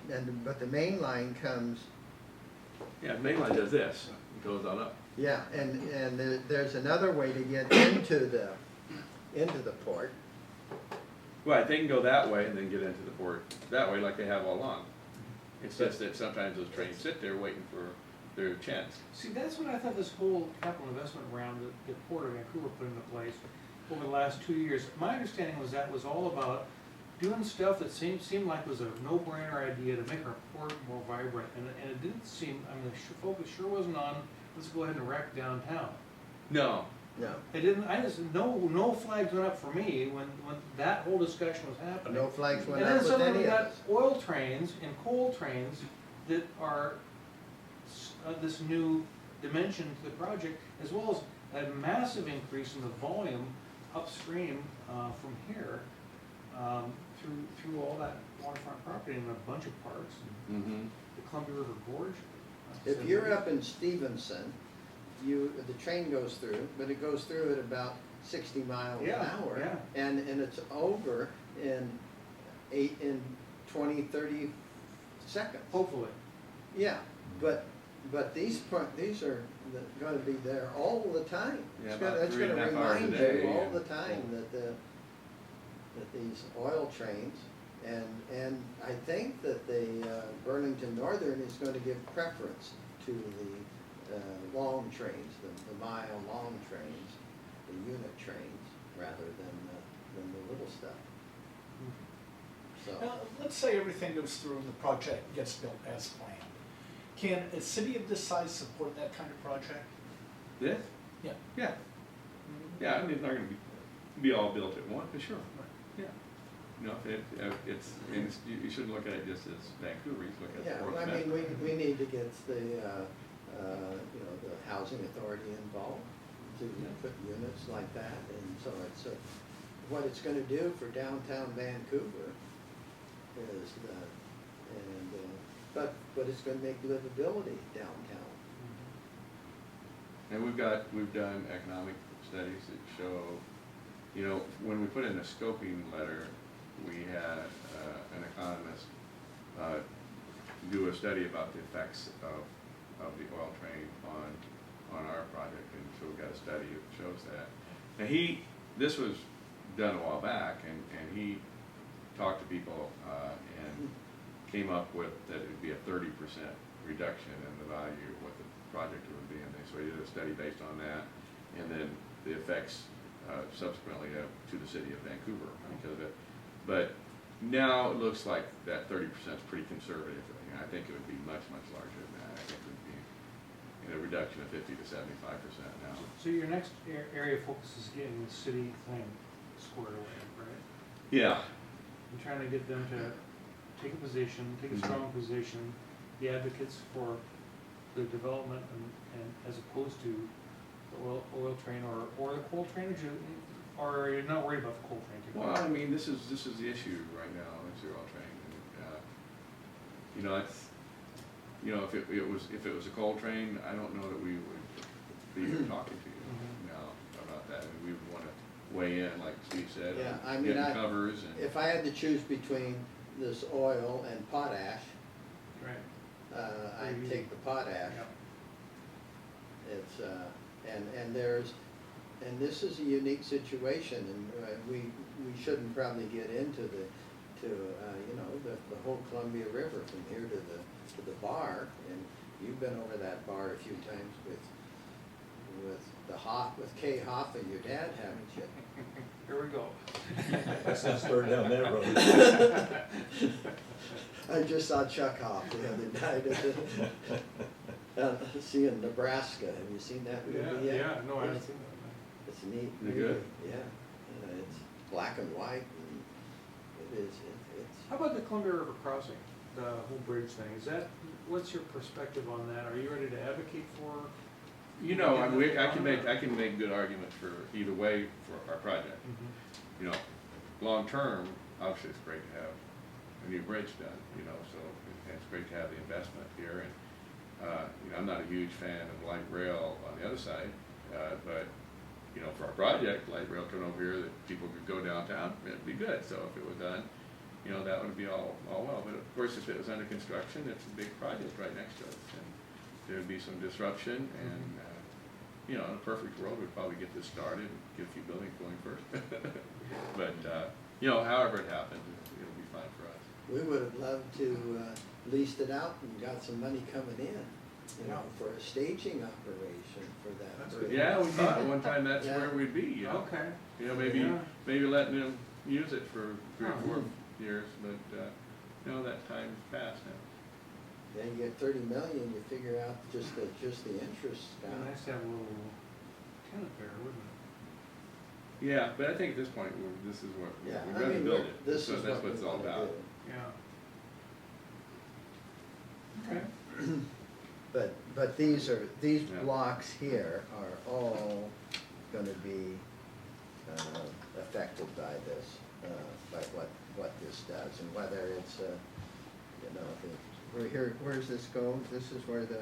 that. But the main line comes, yeah, mainline does this, it goes on up. yeah, and there's another way to get into the port. Right, they can go that way and then get into the port that way like they have all along. It's just that sometimes those trains sit there waiting for their chance. See, that's what I thought this whole capital investment round that the Port of Vancouver put into place over the last 2 years. My understanding was that was all about doing stuff that seemed like was a no-brainer idea to make our port more vibrant, and it didn't seem, I mean, the focus sure wasn't on, let's go ahead and wreck downtown. No, No, It didn't, no flags went up for me when that whole discussion was happening. no flags went And up then with suddenly any we of got us. oil trains and coal trains that are this new dimension to the project, as well as a massive increase in the volume upstream from here through all that waterfront property and a bunch of parks, and mm-hmm, the Columbia River Gorge. If you're up in Stevenson, the train goes through, but it goes through at about 60 miles an Yeah, hour. yeah. And it's over in 20, 30 seconds. Hopefully. Yeah, but these are gonna be there all the time. Yeah, It's gonna, about it's 3.5 gonna hours a remind day, you all and- the time that these oil trains, and I think that the Burlington Northern is gonna give preference to the long trains, the mile long trains, the unit trains, rather than the little stuff. So, Now, let's say everything goes through and the project gets built as planned. Can a city of this size support that kind of project? This? Yeah. Yeah. Yeah, I mean, it's not gonna be all built at once, but sure, yeah. You know, you shouldn't look at it just as Vancouver, you should look at it yeah, as Port I of mean, Vancouver. we need to get the, the housing authority involved to Yeah. put units like that, and so what it's gonna do for downtown Vancouver is, but it's gonna make livability downtown. And we've done economic studies that show, you know, when we put in a scoping letter, we had an economist do a study about the effects of the oil train on our project, and so we got a study that shows that. Now this was done a while back, and he talked to people and came up with that it would be a 30% reduction in the value of what the project would be, and so he did a study based on that, and then the effects subsequently to the city of Vancouver because of it. But now it looks like that 30% is pretty conservative. I think it would be much, much larger than that. I think it would be a reduction of 50 to 75% now. So your next area of focus is getting the city thing squared away, right? Yeah. And trying to get them to take a position, take a strong position, be advocates for the development and as opposed to the oil train or the coal train, or you're not worried about the coal train? Well, I mean, this is the issue right now. It's the oil train, and you know, if it was a coal train, I don't know that we would be here talking to you now about that. I mean, we would want to weigh in, like Steve said, Yeah, I on mean, getting covers and. if I had to choose between this oil and potash, Right. I'd take the potash. Yep. It's, and this is a unique situation, and we shouldn't probably get into the whole Columbia River from here to the bar, and you've been over that bar a few times with Kay Hoffa, your dad, haven't you? Here we go. Let's not start down that road. I just saw Chuck Hoff the other night in Nebraska. Have you seen that movie yet? Yeah, no, I haven't seen that. It's neat. Is it movie. good? Yeah, it's black and white, and it is. It's. How about the Columbia River crossing, the whole bridge thing? What's your perspective on that? Are you ready to advocate for? You know, I mean, I can make good arguments for either way for our project. You know, long term, obviously it's great to have a new bridge done, you know, so it's great to have the investment here. And, you know, I'm not a huge fan of light rail on the other side, but, you know, for our project, light rail coming over here that people could go downtown, it'd be good. So if it was done, you know, that would be all well. But of course, if it was under construction, it's a big project right next to us. And there would be some disruption, and, you know, in a perfect world, we'd probably get this started and get a few buildings going first. But, you know, however it happens, it'll be fine for us. We would have loved to leased it out and got some money coming in, you know, for a staging operation for that. That's bridge. good. Yeah, we thought at one time that's Yeah. where we'd be, you know. Okay. You know, maybe letting them use it for 3 or 4 years, but, no, that time's passed now. Then you get 30 million, you figure out just the interest. It'd be nice to have a little tenant there, wouldn't it? Yeah, but I think at this point, this is what, Yeah, we're I gonna mean, build it. this So is that's what what it's we all wanna about. do. Yeah. Okay. But these Yeah. blocks here are all gonna be affected by this, by what this does, and whether it's, you know, where's this go? This is where the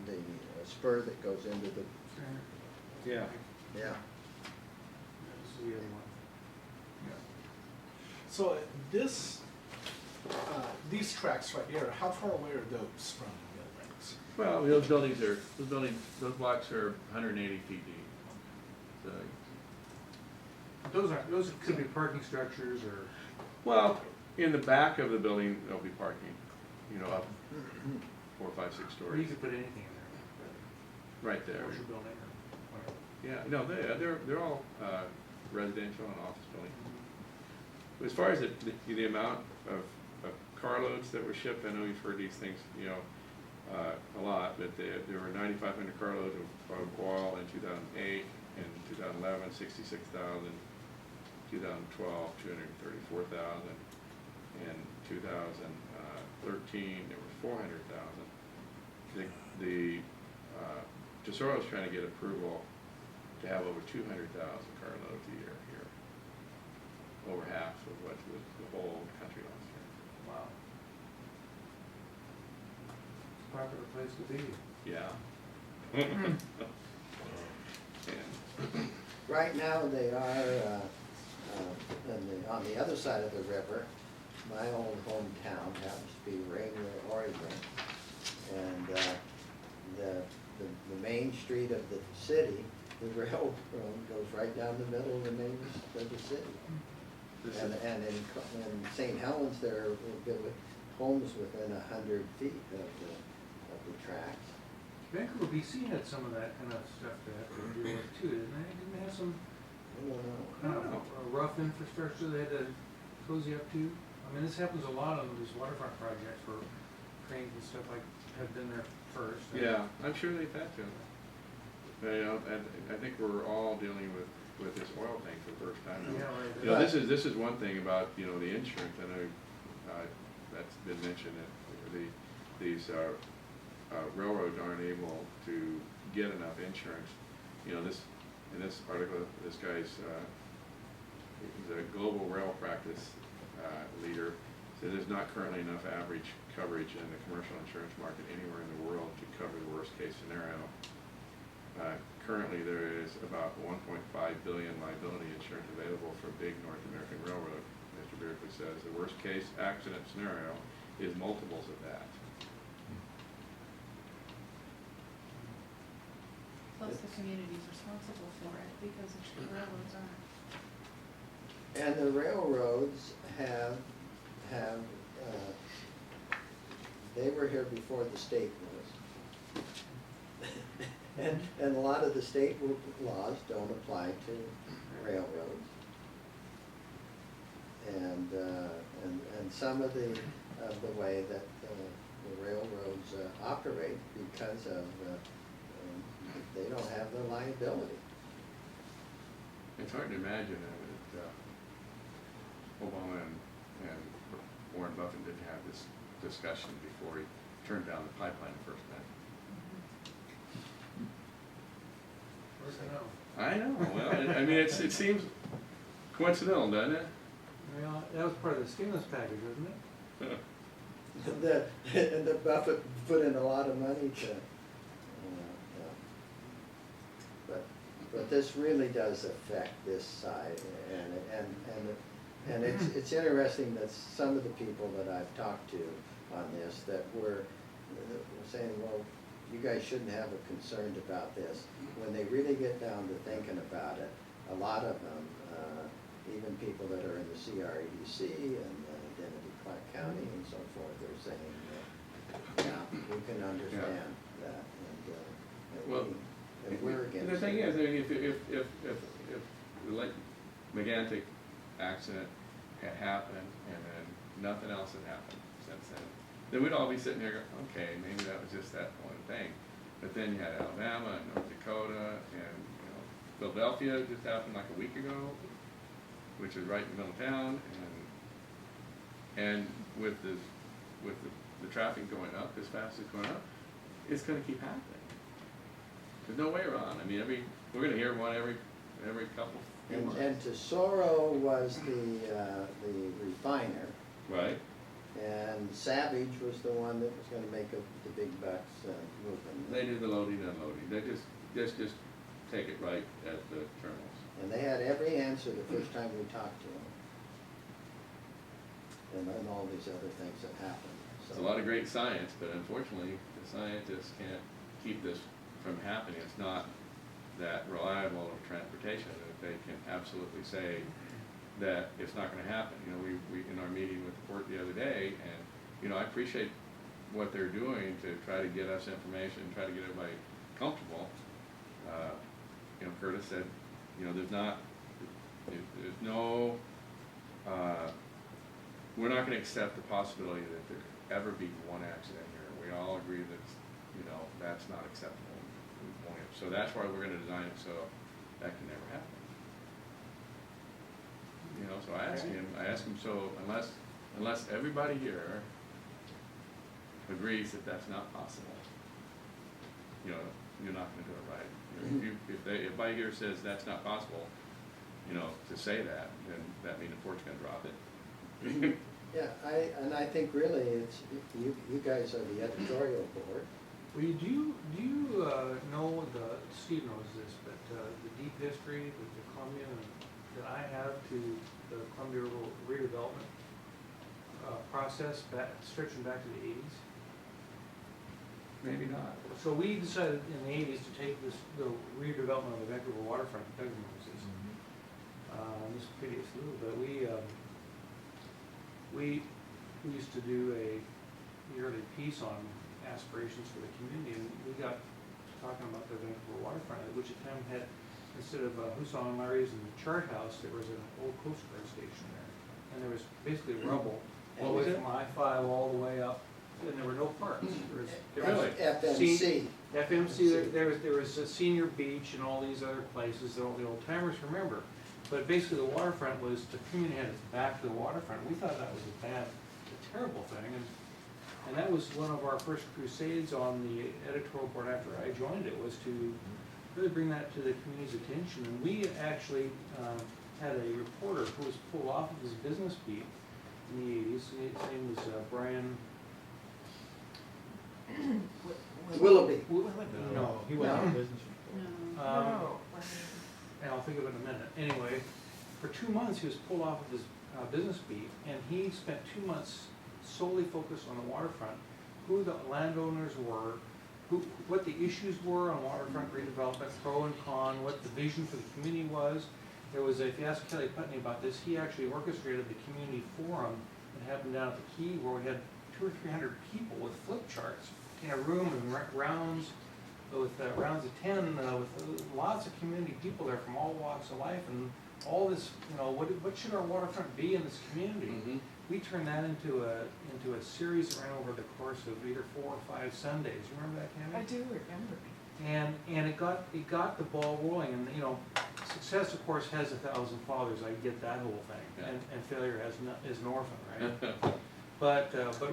the spur that goes into the, Yeah. yeah. This is the other one. So this, these tracks right here, how far away are those from the buildings? Well, those blocks are 180 feet deep. So, Those could be parking structures or, well, in the back of the building, there'll be parking, up 4, 5, 6 or you stories, could put anything in there. right there. Commercial building or whatever. Yeah, no, they're all residential and office buildings. As far as the amount of carloads that were shipped, I know you've heard these things, a lot, but there were 9,500 carloads of oil in 2008, in 2011, 66,000, 2012, 234,000, in 2013, there were 400,000. Tesoro's trying to get approval to have over 200,000 carloads a year here. Over half of what the whole country last year. Wow. It's a popular place to be. Yeah. And, Right now, they are, on the other side of the river, my old hometown happens to be Rainier, Oregon. And the main street of the city, the railroad goes right down the middle of the main of the city. And in St. Helens, there are homes within 100 feet of the tracks. Vancouver, BC had some of that kind of stuff to have to deal with too, didn't they? Didn't they have some I don't know. kind of rough infrastructure they had to cozy up to? I mean, this happens a lot on these waterfront projects where cranes and stuff like have been there first. yeah, I'm sure they've had to. And I think we're all dealing with this oil thing for the first time. Yeah, right. This is one thing about, the insurance, I know, that's been mentioned, that these railroads aren't able to get enough insurance. In this article, this guy's, he's a global rail practice leader, said there's not currently enough average coverage in the commercial insurance market anywhere in the world to cover the worst case scenario. Currently, there is about 1.5 billion liability insurance available for a big North American railroad. Mr. Beardsley says the worst case accident scenario is multiples of that. Plus the community's responsible for it because the railroads aren't. And the railroads have, they were here before the state was. And a lot of the state laws don't apply to railroads. And some of the way that the railroads operate because of, they don't have the liability. It's hard to imagine that Obama and Warren Buffett didn't have this discussion before he turned down the pipeline the first time. I know. Well, I mean, it seems coincidental, doesn't it? Well, that was part of the stimulus package, wasn't it? And the Buffett put in a lot of money to, but this really does affect this side, and it's interesting that some of the people that I've talked to on this that were saying, well, you guys shouldn't have a concern about this. When they really get down to thinking about it, a lot of them, even people that are in the CREDC and Identity Clark County and so forth, they're saying, yeah, we can understand that, and we're against it. The thing is, I mean, if the Lake Megantic accident had happened and then nothing else had happened since then we'd all be sitting there going, okay, maybe that was just that one thing. But then you had Alabama and North Dakota and Philadelphia just happened like a week ago, which is right in the middle of town, and with the traffic going up as fast as it's going up, it's going to keep happening. There's no way around. I mean, we're going to hear one every couple few months. And Tesoro was the refiner. Right. And Savage was the one that was gonna make up the big bucks moving. They do the loading and unloading, they just take it right at the terminals. And they had every answer the first time we talked to them. And then all these other things that happened, so. It's a lot of great science, but unfortunately, the scientists can't keep this from happening. It's not that reliable of transportation that they can absolutely say that it's not gonna happen. You know, we in our meeting with the port the other day, and, you know, I appreciate what they're doing to try to get us information, try to get everybody comfortable. You know, Curtis said, you know, there's no, we're not gonna accept the possibility that there could ever be one accident here. We all agree that, you know, that's not acceptable. So that's why we're gonna design it so that can never happen. You know, so I asked him, so unless everybody here agrees that that's not possible, you know, you're not gonna do it right. You know, if everybody here says that's not possible, you know, to say that, then that means the port's gonna drop it. Yeah, I think really it's, you guys are the editorial board. Well, do you know Steve knows this, but the deep history that the Columbian, that I have to the Columbia redevelopment process stretching back to the 80s? Maybe not. So we decided in the 80s to take the redevelopment of the Vancouver waterfront, Doug knows this. This previous little, but we used to do a yearly piece on aspirations for the community, and we got talking about the Vancouver waterfront, which at the time had, instead of Houssaw and Larry's and the chart house, there was an old Coast Guard station there, and there was basically rubble all the way from I-5 all the way up, and there were no parks. There was Really? FMC. FMC, there was a senior beach and all these other places that all the old timers remember. But basically the waterfront was, the community had its back to the waterfront. We thought that was a terrible thing. And that was one of our first crusades on the editorial board after I joined it, was to really bring that to the community's attention. And we actually had a reporter who was pulled off of his business beat in the 80s. His name was Brian. Willoughby. No, he wasn't No. a business reporter. And I'll think of it in a minute. Anyway, for 2 months he was pulled off of his business beat, and he spent 2 months solely focused on the waterfront, who the landowners were, what the issues were on waterfront redevelopment, pro and con, what the vision for the community was. There was, if you ask Kelly Putney about this, he actually orchestrated the community forum that happened down at the Key, where we had 200 or 300 people with flip charts in a room and rounds with rounds of 10 with lots of community people there from all walks of life, and all this, you know, what should our waterfront be in this community? Mm-hmm. We turned that into a series that ran over the course of either 4 or 5 Sundays. You remember that, Tammy? I do remember. And it got the ball rolling, and you know, success of course has 1,000 fathers. I get that whole thing, Yeah. and failure is an orphan, right? But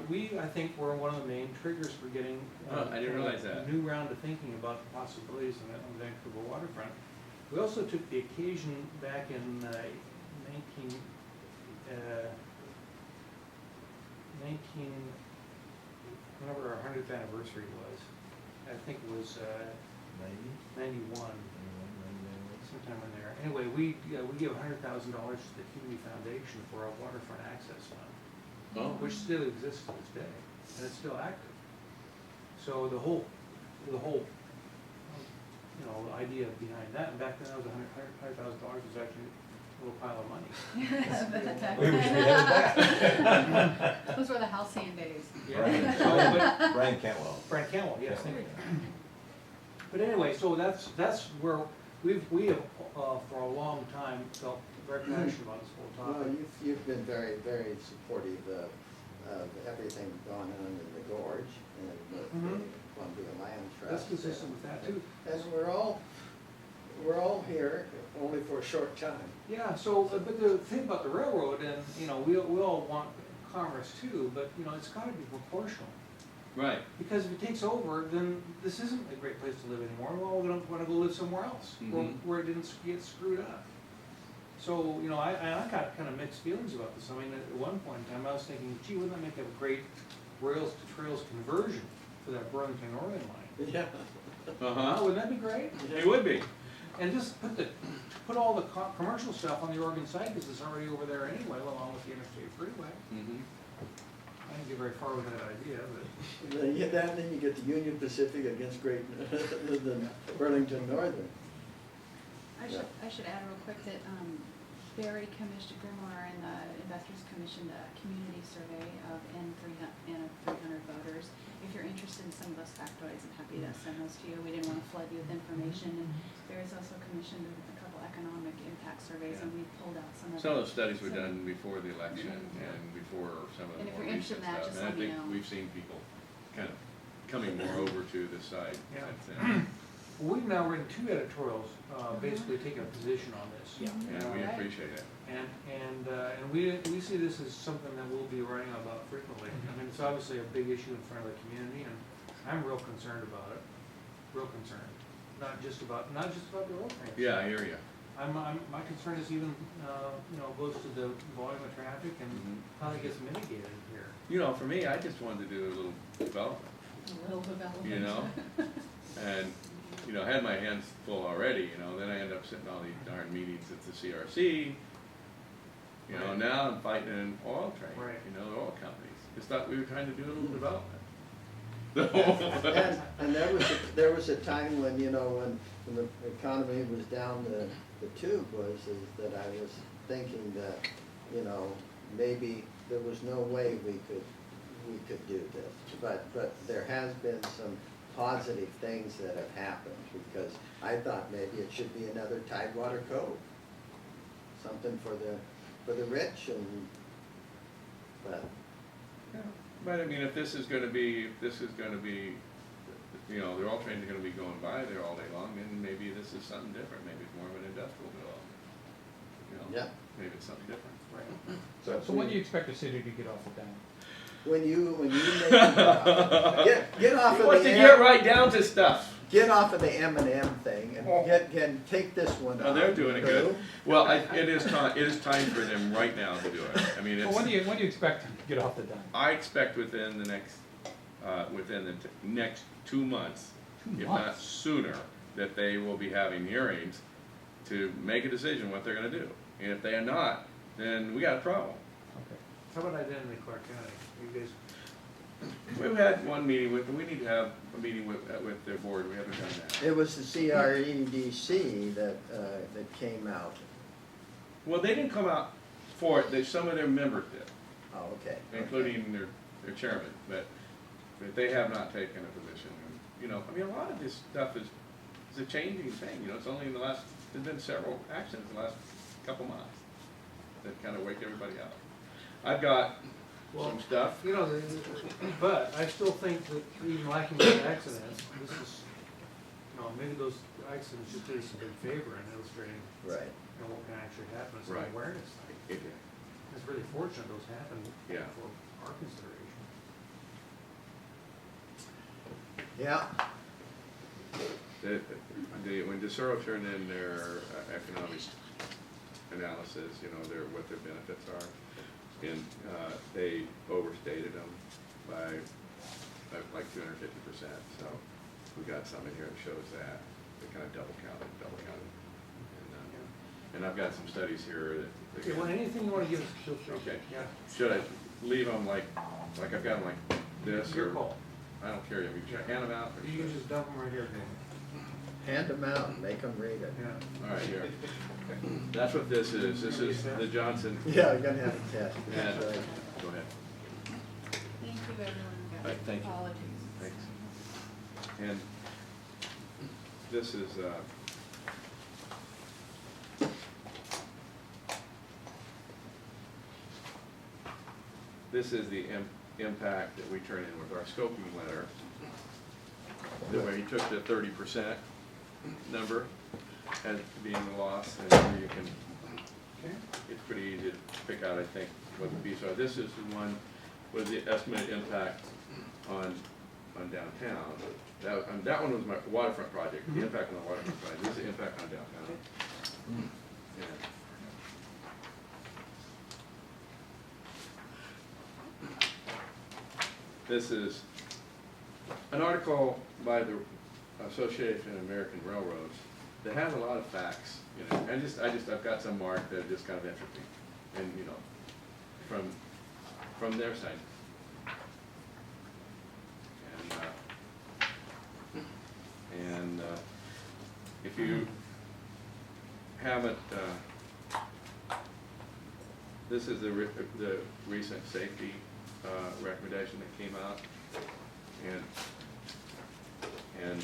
we, I think, were one of the main triggers for getting I didn't realize that. a new round of thinking about the possibilities on the Vancouver waterfront. We also took the occasion back in 19, whenever our 100th anniversary was. I think it was 91, sometime in there. Anyway, we give $100,000 to the Community Foundation for a waterfront access fund. Oh. Which still exists to this day, and it's still active. So the whole, you know, idea behind that, and back then that was $100,000 was actually a little pile of money. We wish we had that. Those were the halcyon days. Yeah. So, Brian Cantwell. Brian Campbell, yes, thank you. But anyway, so that's where we have for a long time felt very passionate about this whole Well, topic. you've been very, very supportive of everything going on in the gorge and with the Columbia Land Trust. That's consistent with that too. And we're all here only for a short time. Yeah, so, but the thing about the railroad, and, you know, we all want commerce too, but, you know, it's gotta be proportional. Right. Because if it takes over, then this isn't a great place to live anymore. We're all gonna wanna go live somewhere else, Mhm. where it didn't get screwed up. So, you know, I got kind of mixed feelings about this. I mean, at one point in time, I was thinking, gee, wouldn't that make a great rails to trails conversion for that Burlington Northern line? Yeah. Huh? Wouldn't that be great? It would be. And just put all the commercial stuff on the Oregon side, because it's already over there anyway, along with the interstate freeway. Mhm. I didn't get very far with that idea, but. Then you get that, and then you get the Union Pacific against the Burlington Northern. I should add real quick that, Barry commissioned, Grimmer and the investors commissioned a community survey of N 300 voters. If you're interested in some of those factoids, I'm happy to send those to you. We didn't want to flood you with information. And Barry's also commissioned a couple economic impact surveys, and we pulled out some of Some of those studies were done before the election and before some of the And if more you're interested recent in that, stuff. just And I let me think know. we've seen people kind of coming more over to this side Yeah. since then. We've now written 2 editorials, basically taking a position on this. Yeah. And we Right. appreciate it. And we see this as something that we'll be writing about frequently. I mean, it's obviously a big issue in front of the community, and I'm real concerned about it, real concerned. Not just about the oil trains. Yeah, I hear you. My concern is even, you know, goes to the volume of traffic and Mhm. how it gets mitigated here. You know, for me, I just wanted to do a little development, A little development. you know? And, you know, I had my hands full already, you know, then I end up sitting all these darn meetings at the CRC. You know, Right. now I'm fighting an oil train, Right. you know, the oil companies. Just thought we were trying to do a little development. And there was a time when, you know, when the economy was down the tube is that I was thinking that, you know, maybe there was no way we could do this. But there has been some positive things that have happened, because I thought maybe it should be another Tidewater Cove. Something for the rich but. Yeah. But I mean, if this is gonna be, you know, the oil trains are gonna be going by there all day long, then maybe this is something different. Maybe it's more of an industrial development. You know? Yeah. Maybe it's something different. Right. So when do you expect the city to get off the dime? When you make get off He of wants the to get right down to stuff. get off of the M&M thing and take this one. Oh, they're off, doing it too. good. Well, it is time for them right now to do it. I mean, Well, when do you expect to get off the dime? I expect within the next 2 months, 2 if not months? sooner, that they will be having hearings to make a decision what they're gonna do. And if they are not, then we got a problem. Okay. How about identity, Clark County? You guys, We've had one meeting we need to have a meeting with their board. We haven't done that. It was the CREDC that came out. Well, they didn't come out for it. Some of their members did, Oh, okay. including their chairman, but they have not taken a position. And, you know, I mean, a lot of this stuff is a changing thing. You know, it's only there's been several actions in the last couple months that kind of wake everybody up. I've got some stuff. you know, but I still think that even lacking those accidents, this is, you know, maybe those accidents just did us a big favor in illustrating, Right. you know, what can actually happen. It's an Right. awareness thing. It's really fortunate those happened Yeah. for our consideration. Yeah. When DeSoro turned in their economic analysis, you know, what their benefits are, and they overstated them by like 250%. So we got some in here that shows that they kind of double counted. And I've got some studies here that. Okay, well, anything you wanna give us, feel free. Okay. Yeah. Should I leave them like I've got them like this, Your or call. I don't care. You can hand them out. Or You can just dump them right here, Dan. Hand them out and make them read it. Yeah. all right, here. That's what this is. This is the Johnson. Yeah, you're gonna have a test. And, That's right. go ahead. Thank you, everyone. Right, thank you. Apologies. Thanks. And this is, the impact that we turn in with our scoping letter. Where he took the 30% number as being the loss, and here you can, it's pretty easy to pick out, I think, what the piece are. This is the one with the estimated impact on downtown. That one was my waterfront project, the impact on the waterfront project. This is the impact on downtown. Yeah. this is an article by the Association of American Railroads that has a lot of facts, you know, and I've got some marked that are just kind of interesting, and, you know, from their side. And if you haven't, this is the recent safety recommendation that came out, and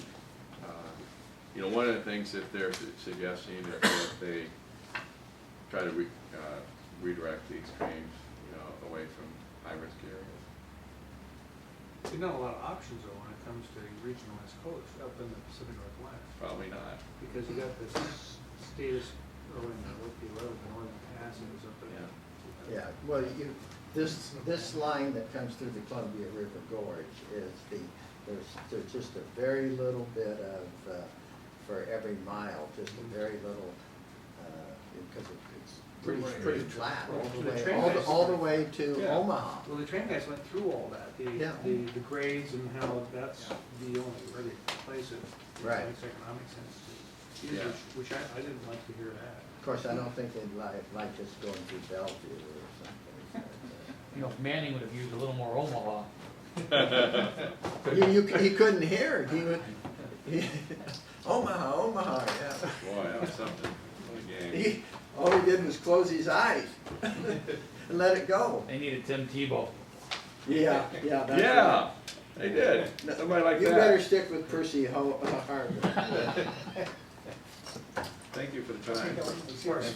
you know, one of the things that they're suggesting is that they try to redirect these trains, you know, away from high-risk areas. There's not a lot of options though when it comes to regional West Coast, up in the Pacific Northwest. Probably not. Because you got this status, or in the northern passes up there. Yeah, well, this line that comes through the Columbia River Gorge is there's just a very little bit of, for every mile, just a very little, because it's pretty flat all the way to Yeah. Omaha. Well, the train guys went through all that, Yeah. the grades and how that's the only really place it Right. makes economic sense to use, Yeah. which I didn't like to hear that. Of course, I don't think they'd like just going through Bellevue or something. You know, if Manning would have used a little more Omaha. He couldn't hear. Omaha, yeah. Boy, that was something. What a game. All he did was close his eyes and let it go. They needed Tim Tebow. Yeah. That's Yeah, they did. right. Somebody like You that. better stick with Percy Harvin. Thank you for the time. Of course.